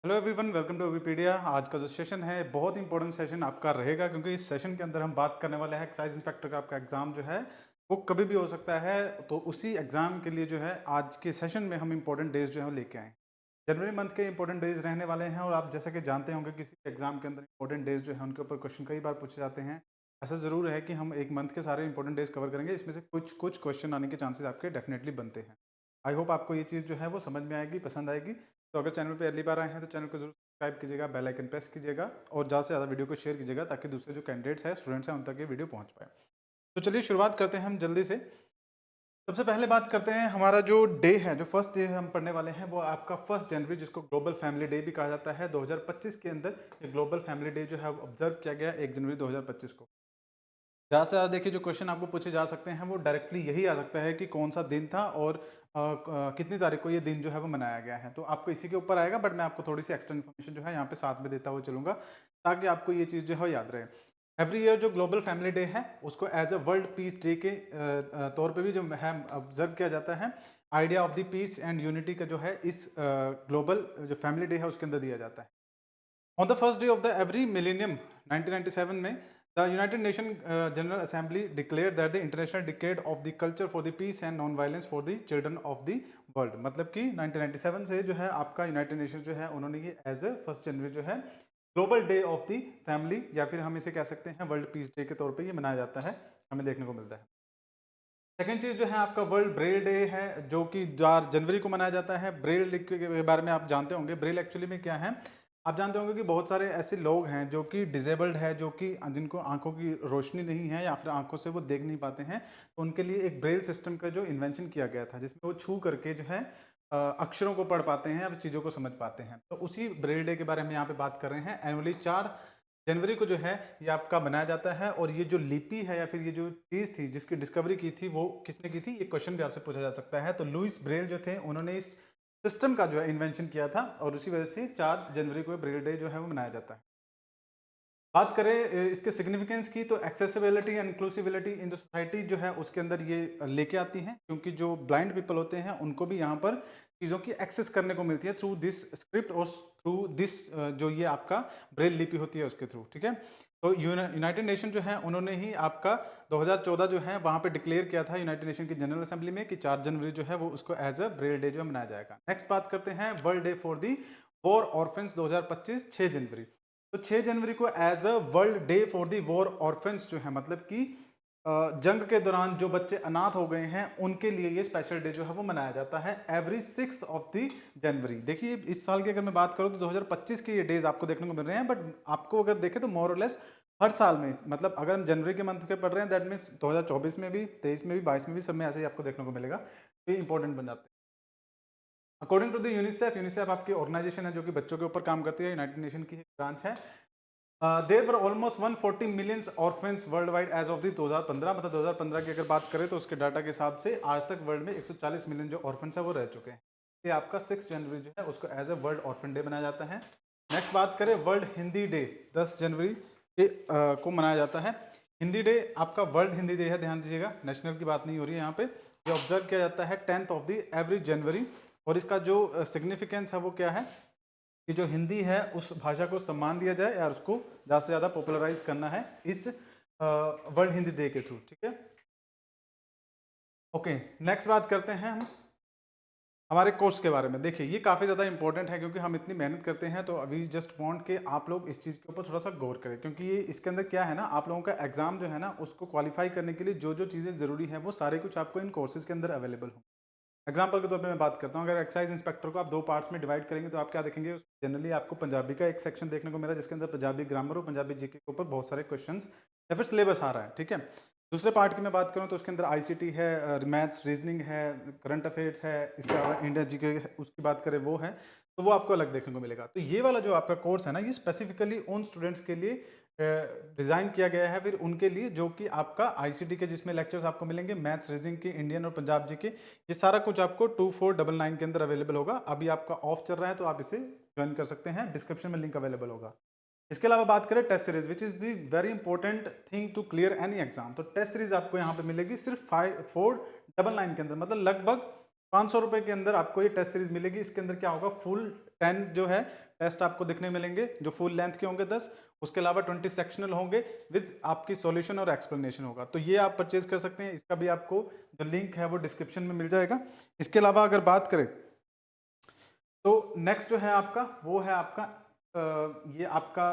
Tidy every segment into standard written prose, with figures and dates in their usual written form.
Hello everyone, welcome to Vipedia. आज का जो सेशन है बहुत इंपॉर्टेंट सेशन आपका रहेगा, क्योंकि इस सेशन के अंदर हम बात करने वाले हैं एक्साइज इंस्पेक्टर का। आपका एग्जाम जो है वो कभी भी हो सकता है, तो उसी एग्जाम के लिए जो है आज के सेशन में हम इंपॉर्टेंट डेज जो है वो लेके आए। जनवरी मंथ के इंपॉर्टेंट डेज रहने वाले हैं, और आप जैसा कि जानते होंगे किसी एग्जाम के अंदर इंपॉर्टेंट डेज जो है उनके ऊपर क्वेश्चन कई बार पूछे जाते हैं। ऐसा ज़रूर है कि हम एक मंथ के सारे इंपॉर्टेंट डेज कवर करेंगे, इसमें से कुछ कुछ क्वेश्चन आने के चांसेस आपके डेफिनेटली बनते हैं। आई होप आपको ये चीज़ जो है वो समझ में आएगी, पसंद आएगी। तो अगर चैनल पे पहली बार आए हैं तो चैनल को जरूर सब्सक्राइब कीजिएगा, बेल आइकन प्रेस कीजिएगा और ज़्यादा से ज़्यादा वीडियो को शेयर कीजिएगा, ताकि दूसरे जो कैंडिडेट्स हैं, स्टूडेंट्स हैं, उन तक ये वीडियो पहुंच पाए। तो चलिए शुरुआत करते हैं हम जल्दी से। सबसे पहले बात करते हैं हमारा जो डे है, जो फर्स्ट डे हम पढ़ने वाले हैं वो आपका 1 जनवरी, जिसको ग्लोबल फैमिली डे भी कहा जाता है। 2025 के अंदर ये ग्लोबल फैमिली डे जो है ऑब्जर्व किया गया 1 जनवरी 2025 को। ज़्यादा से ज़्यादा देखिए जो क्वेश्चन आपको पूछे जा सकते हैं वो डायरेक्टली यही आ सकता है कि कौन सा दिन था और कितनी तारीख को ये दिन जो है वो मनाया गया है। तो आपको इसी के ऊपर आएगा, बट मैं आपको थोड़ी सी एक्स्ट्रा इन्फॉर्मेशन जो है यहाँ पे साथ में देता हुआ चलूंगा, ताकि आपको ये चीज़ जो है वो याद रहे। एवरी ईयर जो ग्लोबल फैमिली डे है उसको as a world peace day के तौर पे भी जो है ऑब्जर्व किया जाता है। Idea of the peace and unity का जो है इस ग्लोबल जो फैमिली डे है उसके अंदर दिया जाता है। On the first day of the every millennium 1997 में the United Nations General Assembly declared that the International Decade of the Culture for the Peace and Non-Violence for the Children of the World। मतलब कि 1997 से जो है आपका United nation जो है उन्होंने ये एज ए 1 जनवरी जो है global day of the family, या फिर हम इसे कह सकते हैं वर्ल्ड पीस डे के तौर पे ये मनाया जाता है, हमें देखने को मिलता है। सेकेंड चीज़ जो है आपका वर्ल्ड ब्रेल डे है, जो कि 4 जनवरी को मनाया जाता है। ब्रेल लिख के बारे में आप जानते होंगे, ब्रेल एक्चुअली में क्या है। आप जानते होंगे कि बहुत सारे ऐसे लोग हैं जो कि डिजेबल्ड है, जो कि जिनको आंखों की रोशनी नहीं है या फिर आंखों से वो देख नहीं पाते हैं, तो उनके लिए एक ब्रेल सिस्टम का जो इन्वेंशन किया गया था, जिसमें वो छू करके जो है अक्षरों को पढ़ पाते हैं और चीज़ों को समझ पाते हैं। तो उसी ब्रेल डे के बारे में यहाँ पे बात कर रहे हैं। एनुअली 4 जनवरी को जो है ये आपका बनाया जाता है। और ये जो लिपि है या फिर ये जो चीज़ थी जिसकी डिस्कवरी की थी वो किसने की थी, ये क्वेश्चन भी आपसे पूछा जा सकता है। तो लुइस ब्रेल जो थे उन्होंने इस सिस्टम का जो है इन्वेंशन किया था, और उसी वजह से 4 जनवरी को ब्रेल डे जो है वो मनाया जाता है। बात करें इसके सिग्निफिकेंस की, तो accessibility and inclusivity in the society जो है उसके अंदर ये लेके आती हैं, क्योंकि जो ब्लाइंड पीपल होते हैं उनको भी यहाँ पर चीज़ों की एक्सेस करने को मिलती है थ्रू दिस स्क्रिप्ट और थ्रू दिस जो ये आपका ब्रेल लिपि होती है उसके थ्रू। ठीक है, तो यूनाइटेड नेशन जो है उन्होंने ही आपका 2014 जो है वहाँ पे डिक्लेयर किया था यूनाइटेड नेशन की जनरल असेंबली में कि 4 जनवरी जो है वो उसको एज अ ब्रेल डे जो है मनाया जाएगा। नेक्स्ट बात करते हैं world day for the war orphans 2025, 6 जनवरी। तो 6 जनवरी को as a world day for the war orphans जो है, मतलब कि जंग के दौरान जो बच्चे अनाथ हो गए हैं उनके लिए ये स्पेशल डे जो है वो मनाया जाता है एवरी 6 ऑफ द जनवरी। देखिए इस साल की अगर मैं बात करूं तो 2025 के ये डेज आपको देखने को मिल रहे हैं, बट आपको अगर देखें तो मोर और लेस हर साल में, मतलब अगर हम जनवरी के मंथ के पढ़ रहे हैं दैट मीन्स 2024 में भी, 23 में भी, 22 में भी, सब में ऐसे ही आपको देखने को मिलेगा। तो ये इंपॉर्टेंट बन जाते हैं। According to the UNICEF, UNICEF आपकी ऑर्गेनाइजेशन है जो कि बच्चों के ऊपर काम करती है, यूनाइटेड नेशन की ब्रांच है। There were almost 140 millions orphans worldwide as of the 2015, मतलब 2015 की अगर बात करें तो उसके डाटा के हिसाब से आज तक वर्ल्ड में 140 मिलियन जो ऑर्फेंस है वो रह चुके हैं। ये आपका 6 जनवरी जो है उसको as a world orphan day मनाया जाता है। नेक्स्ट बात करें वर्ल्ड हिंदी डे, 10 जनवरी के को मनाया जाता है। हिंदी डे आपका वर्ल्ड हिंदी डे है, ध्यान दीजिएगा, नेशनल की बात नहीं हो रही है यहाँ पे। ये ऑब्जर्व किया जाता है 10th ऑफ द एवरी जनवरी। और इसका जो सिग्निफिकेंस है वो क्या है कि जो हिंदी है उस भाषा को सम्मान दिया जाए या उसको ज़्यादा से ज़्यादा पॉपुलराइज करना है इस वर्ल्ड हिंदी डे के थ्रू। ठीक है, ओके। नेक्स्ट बात करते हैं हम हमारे कोर्स के बारे में। देखिए ये काफ़ी ज़्यादा इंपॉर्टेंट है, क्योंकि हम इतनी मेहनत करते हैं, तो अभी जस्ट वांट के आप लोग इस चीज़ के ऊपर थोड़ा सा गौर करें, क्योंकि ये इसके अंदर क्या है ना, आप लोगों का एग्जाम जो है ना उसको क्वालिफाई करने के लिए जो जो चीज़ें ज़रूरी है वो सारे कुछ आपको इन कोर्सेज के अंदर अवेलेबल हो। एग्जाम्पल के तौर पे मैं बात करता हूँ, अगर एक्साइज इंस्पेक्टर को आप 2 पार्ट्स में डिवाइड करेंगे तो आप क्या देखेंगे, जनरली आपको पंजाबी का एक सेक्शन देखने को मिला जिसके अंदर पंजाबी ग्रामर और पंजाबी जीके के ऊपर बहुत सारे क्वेश्चंस या फिर सिलेबस आ रहा है। ठीक है, दूसरे पार्ट की मैं बात करूँ तो उसके अंदर आईसीटी है, मैथ्स, रीजनिंग है, करंट अफेयर्स है, इसके अलावा इंडिया जीके उसकी बात करें वो है, तो वो आपको अलग देखने को मिलेगा। तो ये वाला जो आपका कोर्स है ना, ये स्पेसिफिकली उन स्टूडेंट्स के लिए डिज़ाइन किया गया है, फिर उनके लिए जो कि आपका आईसीटी के जिसमें लेक्चर्स आपको मिलेंगे मैथ्स, रीजनिंग के, इंडियन और पंजाब जी के, ये सारा कुछ आपको 2499 के अंदर अवेलेबल होगा। अभी आपका ऑफ चल रहा है तो आप इसे ज्वाइन कर सकते हैं, डिस्क्रिप्शन में लिंक अवेलेबल होगा। इसके अलावा बात करें test series, which is the very important thing to clear any exam, तो टेस्ट सीरीज आपको यहाँ पे मिलेगी सिर्फ 5499 के अंदर, मतलब लगभग 500 रुपये के अंदर आपको ये टेस्ट सीरीज मिलेगी। इसके अंदर क्या होगा, फुल 10 जो है टेस्ट आपको देखने मिलेंगे जो फुल लेंथ के होंगे 10, उसके अलावा 20 सेक्शनल होंगे विद आपकी सॉल्यूशन और एक्सप्लेनेशन होगा। तो ये आप परचेज कर सकते हैं, इसका भी आपको जो लिंक है वो डिस्क्रिप्शन में मिल जाएगा। इसके अलावा अगर बात करें तो नेक्स्ट जो है आपका वो है आपका ये आपका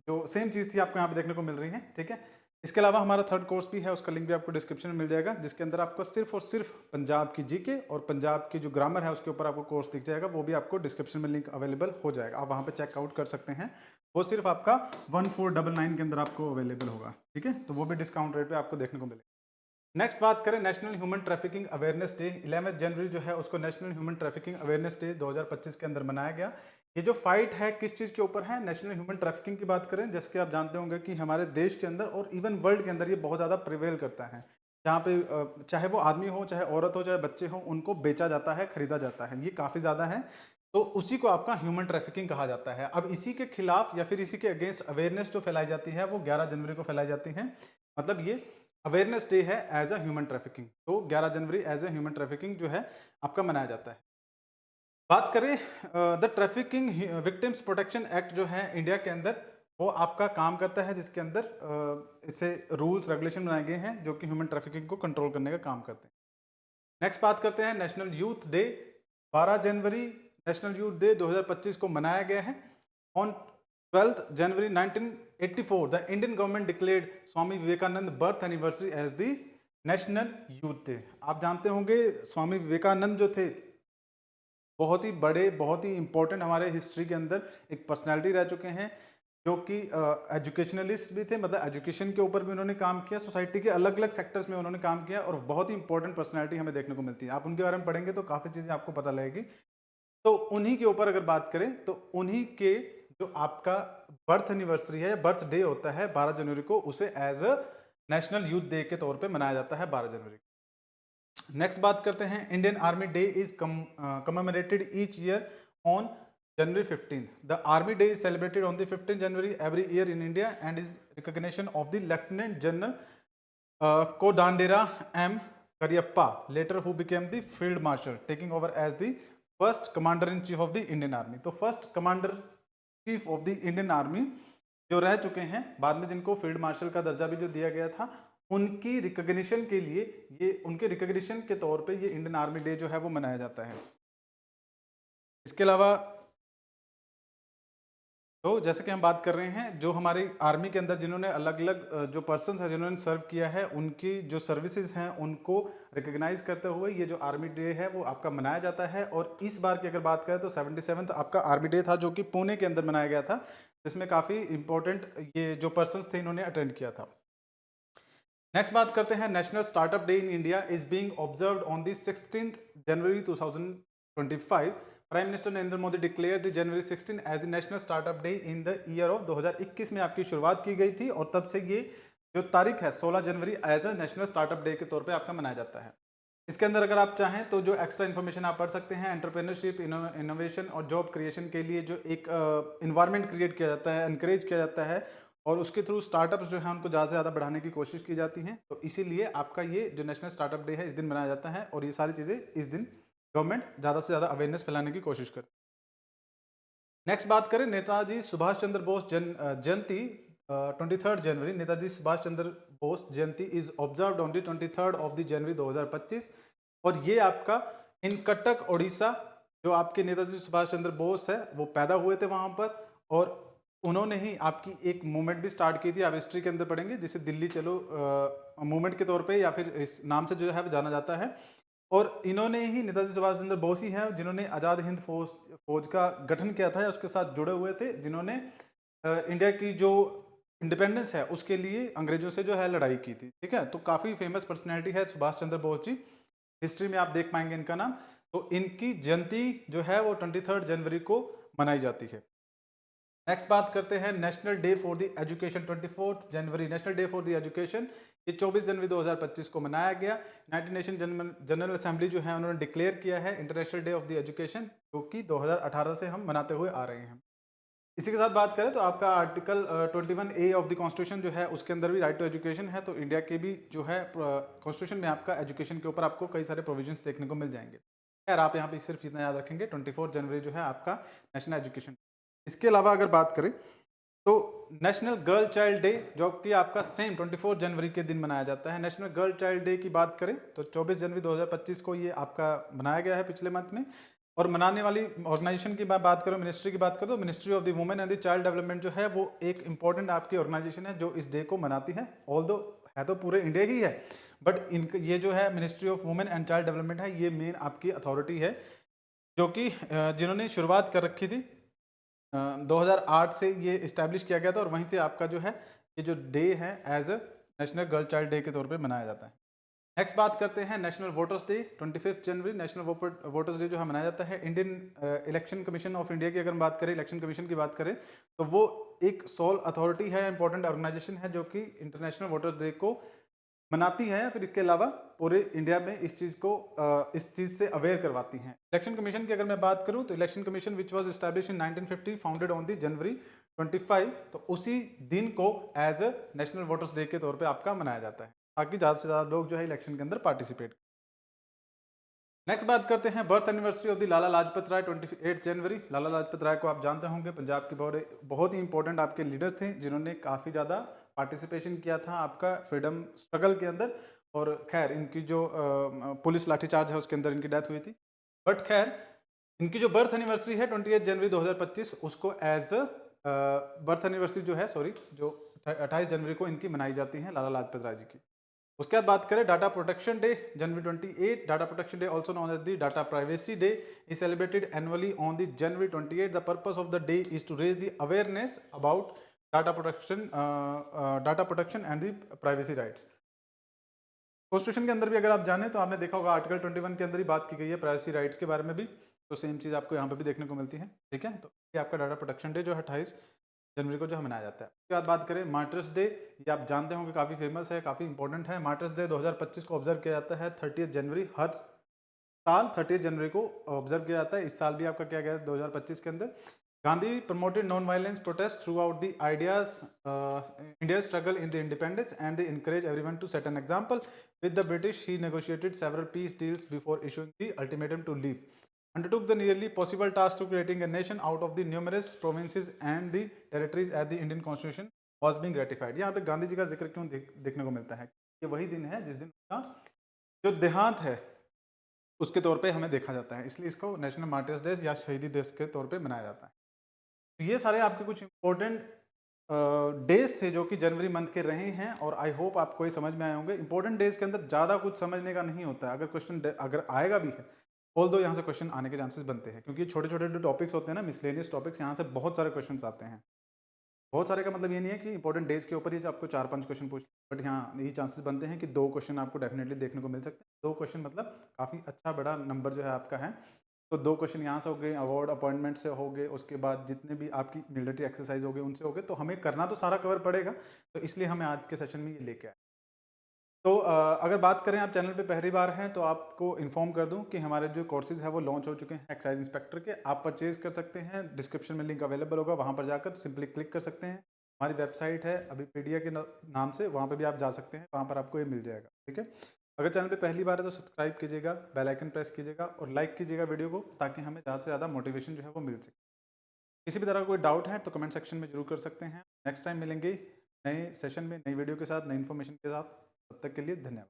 जो सेम चीज़ थी आपको यहाँ पे देखने को मिल रही है, ठीक है। इसके अलावा हमारा थर्ड कोर्स भी है, उसका लिंक भी आपको डिस्क्रिप्शन में मिल जाएगा, जिसके अंदर आपको सिर्फ और सिर्फ पंजाब की जीके और पंजाब की जो ग्रामर है उसके ऊपर आपको कोर्स दिख जाएगा। वो भी आपको डिस्क्रिप्शन में लिंक अवेलेबल हो जाएगा, आप वहाँ पे चेकआउट कर सकते हैं। वो सिर्फ आपका 1499 के अंदर आपको अवेलेबल होगा, ठीक है। तो वो भी डिस्काउंट रेट पे आपको देखने को मिलेगा। नेक्स्ट बात करें national human trafficking awareness day, 11 जनवरी जो है उसको national human trafficking awareness day 2025 के अंदर मनाया गया। ये जो फाइट है किस चीज़ के ऊपर है, नेशनल ह्यूमन ट्रैफिकिंग की बात करें, जैसे कि आप जानते होंगे कि हमारे देश के अंदर और इवन वर्ल्ड के अंदर ये बहुत ज़्यादा प्रिवेल करता है, जहाँ पे चाहे वो आदमी हो, चाहे औरत हो, चाहे बच्चे हो, उनको बेचा जाता है, खरीदा जाता है, ये काफ़ी ज़्यादा है। तो उसी को आपका ह्यूमन ट्रैफिकिंग कहा जाता है। अब इसी के खिलाफ या फिर इसी के अगेंस्ट अवेयरनेस जो फैलाई जाती है वो 11 जनवरी को फैलाई जाती है। मतलब ये अवेयरनेस डे है एज अ ह्यूमन ट्रैफिकिंग, तो 11 जनवरी एज अ ह्यूमन ट्रैफिकिंग जो है आपका मनाया जाता है। बात करें the trafficking victims protection act जो है इंडिया के अंदर, वो आपका काम करता है, जिसके अंदर इससे रूल्स रेगुलेशन बनाए गए हैं जो कि ह्यूमन ट्रैफिकिंग को कंट्रोल करने का काम करते हैं। नेक्स्ट बात करते हैं नेशनल यूथ डे, 12 जनवरी नेशनल यूथ डे 2025 को मनाया गया है। On 12 January 1984 the Indian government declared Swami Vivekananda birth anniversary as the national youth day. आप जानते होंगे स्वामी विवेकानंद जो थे बहुत ही बड़े, बहुत ही इंपॉर्टेंट हमारे हिस्ट्री के अंदर एक पर्सनैलिटी रह चुके हैं, जो कि एजुकेशनलिस्ट भी थे, मतलब एजुकेशन के ऊपर भी उन्होंने काम किया, सोसाइटी के अलग अलग सेक्टर्स में उन्होंने काम किया और बहुत ही इंपॉर्टेंट पर्सनैलिटी हमें देखने को मिलती है। आप उनके बारे में पढ़ेंगे तो काफ़ी चीज़ें आपको पता लगेगी। तो उन्हीं के ऊपर अगर बात करें तो उन्हीं के जो आपका बर्थ एनिवर्सरी है, बर्थ डे होता है 12 जनवरी को, उसे as a national youth day के तौर पे मनाया जाता है 12 जनवरी। नेक्स्ट बात करते हैं Indian army day is commemorated each year on January 15। The army day is celebrated on the 15 January every year in India and is recognition of the lieutenant general Kodandera M Cariappa, later who became the field marshal, taking over as the first commander in chief of the Indian army. तो first commander chief of the Indian army जो रह चुके हैं, बाद में जिनको field marshal का दर्जा भी जो दिया गया था, उनकी रिकॉग्निशन के लिए, ये उनके रिकॉग्निशन के तौर पे ये इंडियन आर्मी डे जो है वो मनाया जाता है। इसके अलावा तो जैसे कि हम बात कर रहे हैं जो हमारी आर्मी के अंदर जिन्होंने अलग अलग जो पर्सन्स हैं जिन्होंने सर्व किया है, उनकी जो सर्विसेज हैं उनको रिकॉग्नाइज करते हुए ये जो आर्मी डे है वो आपका मनाया जाता है। और इस बार की अगर बात करें तो 77th आपका आर्मी डे था जो कि पुणे के अंदर मनाया गया था, जिसमें काफ़ी इंपॉर्टेंट ये जो पर्सन्स थे इन्होंने अटेंड किया था। नेक्स्ट बात करते हैं national startup day in India is being observed on the 16th January 2025। Prime minister Narendra Modi declare the January 16 as the national startup day in the year of 2021 में आपकी शुरुआत की गई थी और तब से ये जो तारीख है 16 January as a national startup day के तौर पे आपका मनाया जाता है। इसके अंदर अगर आप चाहें तो जो एक्स्ट्रा इन्फॉर्मेशन आप पढ़ सकते हैं, एंटरप्रेन्योरशिप, इनोवेशन और जॉब क्रिएशन के लिए जो एक इन्वायरमेंट क्रिएट किया जाता है, एनकरेज किया जाता है और उसके थ्रू स्टार्टअप्स जो है उनको ज़्यादा से ज़्यादा बढ़ाने की कोशिश की जाती है। तो इसीलिए आपका ये जो नेशनल स्टार्टअप डे है इस दिन मनाया जाता है और ये सारी चीज़ें इस दिन गवर्नमेंट ज़्यादा से ज़्यादा अवेयरनेस फैलाने की कोशिश करती है। नेक्स्ट बात करें नेताजी सुभाष चंद्र बोस जयंती, 23 जनवरी नेताजी सुभाष चंद्र बोस जयंती इज ऑब्जर्व्ड ऑन द 23 जनवरी 2025। और ये आपका इन कटक उड़ीसा, जो आपके नेताजी सुभाष चंद्र बोस है वो पैदा हुए थे वहाँ पर और उन्होंने ही आपकी एक मूवमेंट भी स्टार्ट की थी, आप हिस्ट्री के अंदर पढ़ेंगे, जिसे दिल्ली चलो मूवमेंट के तौर पे या फिर इस नाम से जो है जाना जाता है। और इन्होंने ही नेताजी सुभाष चंद्र बोस ही हैं जिन्होंने आज़ाद हिंद फौज का गठन किया था या उसके साथ जुड़े हुए थे, जिन्होंने इंडिया की जो इंडिपेंडेंस है उसके लिए अंग्रेजों से जो है लड़ाई की थी, ठीक है। तो काफ़ी फेमस पर्सनैलिटी है सुभाष चंद्र बोस जी, हिस्ट्री में आप देख पाएंगे इनका नाम। तो इनकी जयंती जो है वो 23 जनवरी को मनाई जाती है। नेक्स्ट बात करते हैं national day for the education, 24 January national day for the education, ये 24 जनवरी 2025 को मनाया गया। यूनाइटेड नेशन जनरल असेंबली जो है उन्होंने डिक्लेयर किया है international day of the education, जो कि 2018 से हम मनाते हुए आ रहे हैं। इसी के साथ बात करें तो आपका article 21A of the constitution जो है उसके अंदर भी राइट टू एजुकेशन है। तो इंडिया के भी जो है कॉन्स्टिट्यूशन में आपका एजुकेशन के ऊपर आपको कई सारे प्रोविजंस देखने को मिल जाएंगे। खैर आप यहाँ पे सिर्फ इतना याद रखेंगे 24 जनवरी जो है आपका नेशनल एजुकेशन। इसके अलावा अगर बात करें तो नेशनल गर्ल चाइल्ड डे जो कि आपका सेम 24 जनवरी के दिन मनाया जाता है। नेशनल गर्ल चाइल्ड डे की बात करें तो 24 जनवरी 2025 को ये आपका बनाया गया है पिछले मंथ में। और मनाने वाली ऑर्गेनाइजेशन की बात करूँ, मिनिस्ट्री की बात करूँ तो ministry of the women and the child development जो है वो एक इंपॉर्टेंट आपकी ऑर्गेनाइजेशन है जो इस डे को मनाती है। ऑल्दो है तो पूरे इंडिया ही है, बट इन ये जो है ministry of women and child development है, ये मेन आपकी अथॉरिटी है जो कि जिन्होंने शुरुआत कर रखी थी 2008 से ये इस्टेब्लिश किया गया था। और वहीं से आपका जो है ये जो डे है as a national girl child day के तौर पे मनाया जाता है। नेक्स्ट बात करते हैं नेशनल वोटर्स डे। 25 जनवरी नेशनल वोटर्स डे जो है मनाया जाता है। Indian election commission of India की अगर हम बात करें, इलेक्शन कमीशन की बात करें तो वो एक सोल अथॉरिटी है, इंपॉर्टेंट ऑर्गेनाइजेशन है जो कि इंटरनेशनल वोटर्स डे को मनाती हैं। फिर इसके अलावा पूरे इंडिया में इस चीज़ से अवेयर करवाती हैं। इलेक्शन कमीशन की अगर मैं बात करूं तो election commission which was establish in 1950 founded on the January 25, तो उसी दिन को as a national voters day के तौर पे आपका मनाया जाता है ताकि ज़्यादा से ज़्यादा लोग जो है इलेक्शन के अंदर पार्टिसिपेट। नेक्स्ट बात करते हैं birth anniversary of the Lala Lajpat Rai 28 जनवरी। लाला लाजपत राय को आप जानते होंगे, पंजाब के बहुत ही इंपॉर्टेंट आपके लीडर थे जिन्होंने काफ़ी ज़्यादा पार्टिसिपेशन किया था आपका फ्रीडम स्ट्रगल के अंदर। और खैर इनकी जो पुलिस लाठीचार्ज है उसके अंदर इनकी डेथ हुई थी। बट खैर इनकी जो बर्थ एनिवर्सरी है 28 जनवरी 2025 उसको एज बर्थ एनिवर्सरी जो है जो 28 जनवरी को इनकी मनाई जाती है लाला लाजपत राय जी की। उसके बाद बात करें डाटा प्रोटेक्शन डे जनवरी 28। Data protection day also known as the data privacy day is celebrated annually on the January 28। The purpose of the day is to raise the awareness about data protection and the privacy rights. Constitution के अंदर भी अगर आप जाने तो आपने देखा होगा आर्टिकल 21 के अंदर ही बात की गई है प्राइवेसी राइट्स के बारे में भी, तो सेम चीज़ आपको यहाँ पे भी देखने को मिलती है। ठीक है, तो ये आपका डाटा प्रोटेक्शन डे जो है 28 जनवरी को जो मनाया जाता है। उसके बाद बात करें मार्टर्स डे, ये आप जानते होंगे काफ़ी फेमस है, काफ़ी इंपॉर्टेंट है। मार्टर्स डे 2025 को ऑब्जर्व किया जाता है 30 जनवरी, हर साल 30 जनवरी को ऑब्जर्व किया जाता है। इस साल भी आपका क्या गया 2025 के अंदर। Gandhi promoted non violence protest throughout the ideas India struggle in the independence and the encourage everyone to set an example with the British. He negotiated several peace deals before issuing the ultimatum to leave, undertook the nearly possible task to creating a nation out of the numerous provinces and the territories as the Indian Constitution was being ratified। यहाँ पे गांधी जी का जिक्र क्यों देखने को मिलता है? ये वही दिन है जिस दिन उनका जो देहांत है उसके तौर पे हमें देखा जाता है, इसलिए इसको नेशनल मार्टर्स डे या शहीदी दिवस के तौर पे मनाया जाता है। तो ये सारे आपके कुछ इंपॉर्टेंट डेज थे जो कि जनवरी मंथ के रहे हैं और आई होप आपको ये समझ में आए होंगे। इंपॉर्टेंट डेज के अंदर ज़्यादा कुछ समझने का नहीं होता है, अगर क्वेश्चन अगर आएगा भी है ऑल दो यहाँ से क्वेश्चन आने के चांसेस बनते हैं क्योंकि छोटे छोटे जो टॉपिक्स होते हैं ना मिसलेनियस टॉपिक्स, यहाँ से बहुत सारे क्वेश्चन आते हैं। बहुत सारे का मतलब ये नहीं है कि इंपॉर्टेंट डेज के ऊपर ही आपको 4-5 क्वेश्चन पूछ, बट यहाँ यही चांसेस बनते हैं कि 2 क्वेश्चन आपको डेफिनेटली देखने को मिल सकते हैं। 2 क्वेश्चन मतलब काफ़ी अच्छा बड़ा नंबर जो है आपका है। तो 2 क्वेश्चन यहाँ से हो गए, अवार्ड अपॉइंटमेंट से हो गए, उसके बाद जितने भी आपकी मिलिट्री एक्सरसाइज हो गए उनसे हो गए, तो हमें करना तो सारा कवर पड़ेगा, तो इसलिए हमें आज के सेशन में ये लेके आए। तो अगर बात करें आप चैनल पे पहली बार हैं तो आपको इन्फॉर्म कर दूं कि हमारे जो कोर्सेज है वो लॉन्च हो चुके हैं एक्साइज इंस्पेक्टर के। आप परचेज कर सकते हैं, डिस्क्रिप्शन में लिंक अवेलेबल होगा, वहां पर जाकर सिंपली क्लिक कर सकते हैं। हमारी वेबसाइट है अभिपीडिया के नाम से, वहां पर भी आप जा सकते हैं, वहां पर आपको ये मिल जाएगा। ठीक है, अगर चैनल पे पहली बार है तो सब्सक्राइब कीजिएगा, बेल आइकन प्रेस कीजिएगा और लाइक कीजिएगा वीडियो को ताकि हमें ज़्यादा से ज़्यादा मोटिवेशन जो है वो मिल सके। किसी भी तरह का कोई डाउट है तो कमेंट सेक्शन में जरूर कर सकते हैं। नेक्स्ट टाइम मिलेंगे नए सेशन में नई वीडियो के साथ, नई इन्फॉर्मेशन के साथ। तब तक के लिए धन्यवाद।